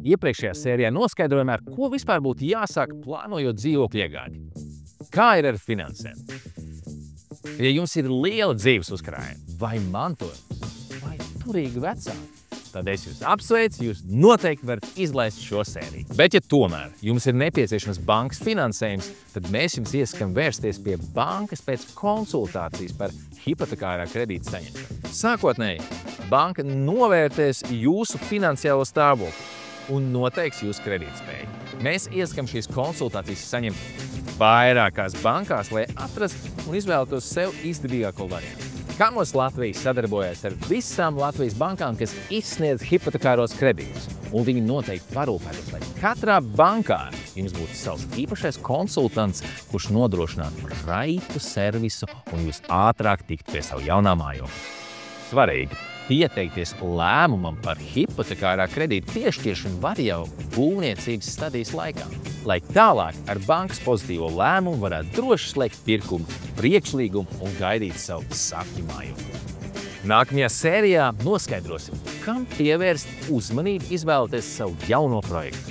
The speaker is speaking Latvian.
Iepriekšējā sērijā noskaidrojām, ar ko vispār būtu jāsāk plānojot dzīvokļu iegādi. Kā ir ar finansēm? Ja jums ir liela dzīves uzkrājuma vai mantojums vai turīgi vecāki, tad es jūs apsveicu, jūs noteikti varat izlaist šo sēriju. Bet, ja tomēr jums ir nepieciešams bankas finansējums, tad mēs jums iesakām vērsties pie bankas pēc konsultācijas par hipotekārā kredīta saņemšanu. Sākotnēji, banka novērtēs jūsu finansiālo stāvokli un noteiks jūsu kredītspēju. Mēs iesakām šīs konsultācijas saņemt vairākās bankās, lai atrastu un izvēlētos sev izdevīgāko variantu. Kamos Latvija sadarbojas ar visām Latvijas bankām, kas izsniedz hipotekāros kredītus, un viņi noteikti parūpētos, lai katrā bankā jums būtu savs īpašais konsultants, kurš nodrošinātu raitu servisu un jūs ātrāk tiktu pie savu jaunā mājokļa. Svarīgi! Pieteikties lēmumam par hipotekārā kredīta piešķiršanu var jau būvniecības stadijas laikā, lai tālāk ar bankas pozitīvo lēmumu varētu droši slēgt pirkumu, priekšlīgumu un gaidīt savu sapņu mājokli. Nākamajā sērijā noskaidrosim, kam pievērst uzmanību izvēloties savu jauno projektu.